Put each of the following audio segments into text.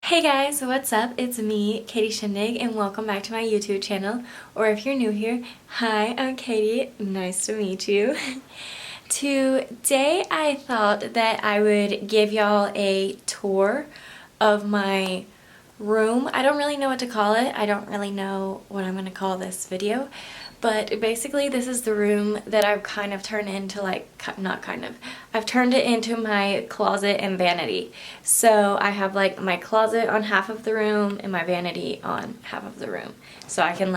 Hey guys, what's up? It's me, Katie Shindig, and welcome back to my YouTube channel. Or if you're new here, hi, I'm Katie. Nice to meet you. Today I thought that I would give y'all a tour of my room. I don't really know what to call it. I don't really know what I'm going to call this video. But basically this is the room that I've kind of turned into I've turned it into my closet and vanity. So I have like my closet on half of the room and my vanity on half of the room. So I can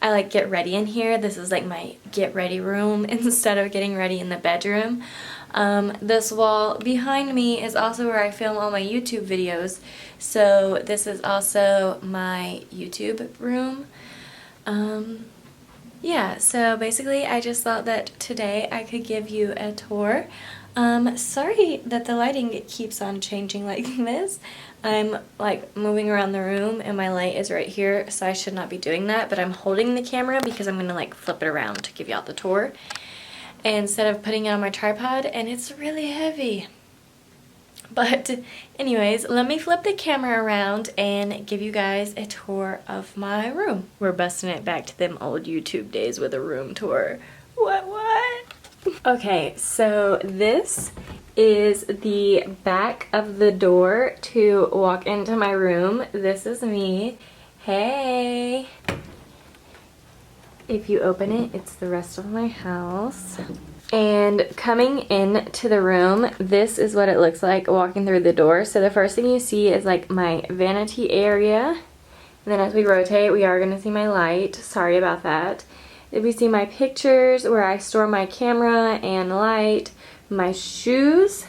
I get ready in here. This is like my get ready room instead of getting ready in the bedroom. This wall behind me is also where I film all my YouTube videos. So this is also my YouTube room. Yeah, so basically I just thought that today I could give you a tour. Sorry that the lighting keeps on changing like this. I'm like moving around the room and my light is right here, so I should not be doing that, but I'm holding the camera because I'm gonna like flip it around to give y'all the tour instead of putting it on my tripod, and it's really heavy. But anyways, let me flip the camera around and give you guys a tour of my room. We're busting it back to them old YouTube days with a room tour. What? Okay, so this is the back of the door to walk into my room. This is me. Hey! If you open it, it's the rest of my house. And coming into the room, this is what it looks like walking through the door. So the first thing you see is like my vanity area. And then as we rotate, we are going to see my light. Sorry about that. If we see my pictures where I store my camera and light, my shoes,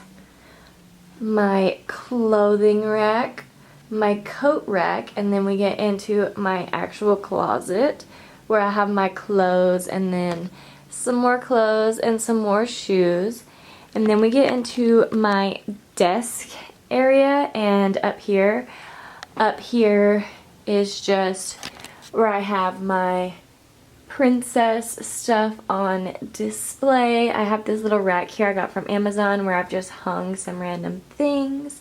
my clothing rack, my coat rack, and then we get into my actual closet where I have my clothes and then some more clothes and some more shoes. And then we get into my desk area, and up here is just where I have my princess stuff on display. I have this little rack here I got from Amazon where I've just hung some random things,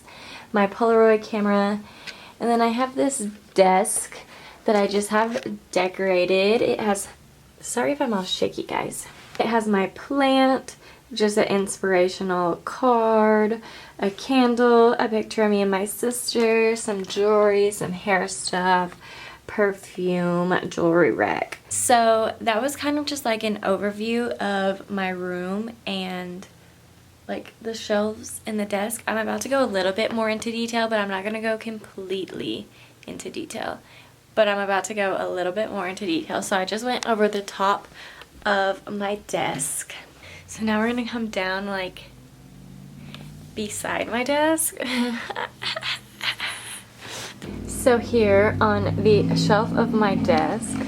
my Polaroid camera, and then I have this desk that I just have decorated. It has, sorry if I'm all shaky guys. It has my plant, just an inspirational card, a candle, a picture of me and my sister, some jewelry, some hair stuff, perfume, jewelry rack. So that was kind of just like an overview of my room and like the shelves and the desk. I'm about to go a little bit more into detail, but I'm not going to go completely into detail. But I'm about to go a little bit more into detail. So I just went over the top of my desk. So now we're gonna come down like beside my desk. So here on the shelf of my desk,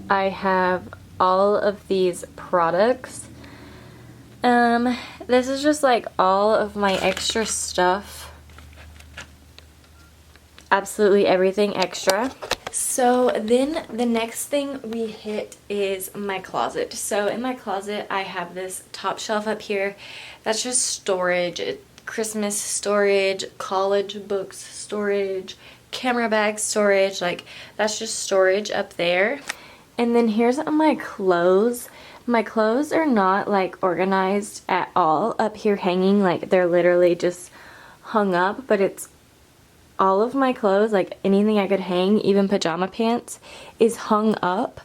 I have all of these products. This is just like all of my extra stuff. Absolutely everything extra. So then the next thing we hit is my closet. So in my closet I have this top shelf up here that's just storage, Christmas storage, college books storage, camera bag storage, like that's just storage up there. And then here's my clothes. My clothes are not like organized at all up here hanging, like they're literally just hung up, but it's all of my clothes, like anything I could hang, even pajama pants, is hung up.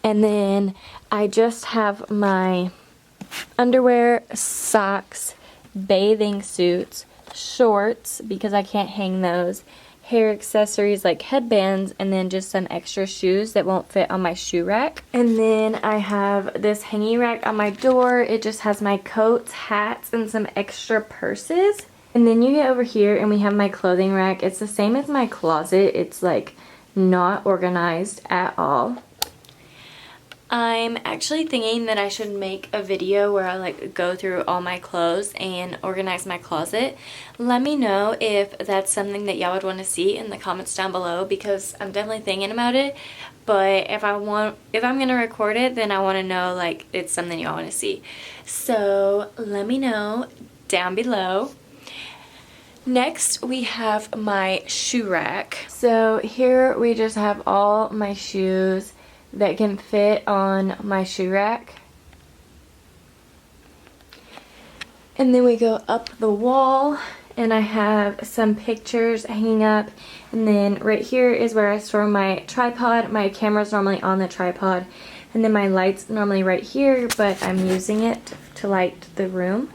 And then I just have my underwear, socks, bathing suits, shorts, because I can't hang those, hair accessories like headbands, and then just some extra shoes that won't fit on my shoe rack. And then I have this hanging rack on my door. It just has my coats, hats, and some extra purses. And then you get over here and we have my clothing rack. It's the same as my closet. It's like not organized at all. I'm actually thinking that I should make a video where I like go through all my clothes and organize my closet. Let me know if that's something that y'all would want to see in the comments down below, because I'm definitely thinking about it. But if I'm gonna record it, then I want to know like it's something y'all want to see. So let me know down below. Next, we have my shoe rack. So here we just have all my shoes that can fit on my shoe rack. And then we go up the wall, and I have some pictures hanging up. And then right here is where I store my tripod. My camera's normally on the tripod. And then my light's normally right here, but I'm using it to light the room.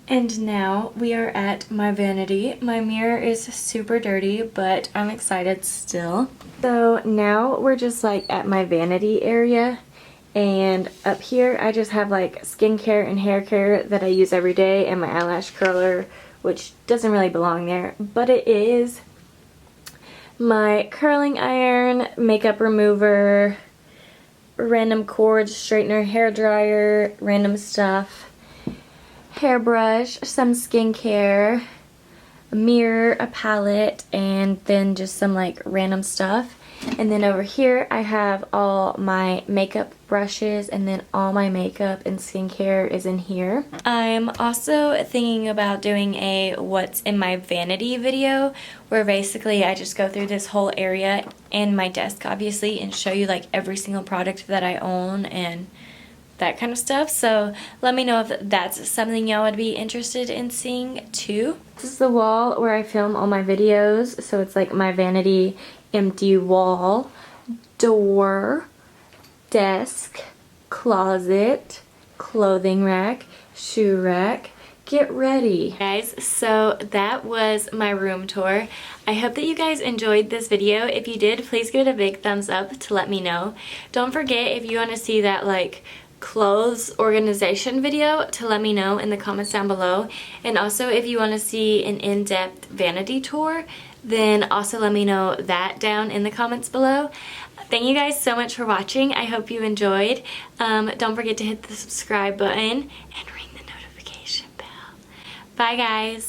And now we are at my vanity. My mirror is super dirty, but I'm excited still. So now we're just like at my vanity area. And up here I just have like skincare and hair care that I use every day, and my eyelash curler, which doesn't really belong there, but it is. My curling iron, makeup remover, random cords, straightener, hair dryer, random stuff, hairbrush, some skincare, a mirror, a palette, and then just some like random stuff. And then over here I have all my makeup brushes, and then all my makeup and skincare is in here. I'm also thinking about doing a what's in my vanity video, where basically I just go through this whole area and my desk obviously and show you like every single product that I own and that kind of stuff. So let me know if that's something y'all would be interested in seeing too. This is the wall where I film all my videos, so it's like my vanity empty wall, door, desk, closet, clothing rack, shoe rack. Get ready. Guys, so that was my room tour. I hope that you guys enjoyed this video. If you did, please give it a big thumbs up to let me know. Don't forget, if you want to see that like clothes organization video, to let me know in the comments down below. And also if you want to see an in-depth vanity tour, then also let me know that down in the comments below. Thank you guys so much for watching. I hope you enjoyed. Don't forget to hit the subscribe button and ring the notification bell. Bye guys.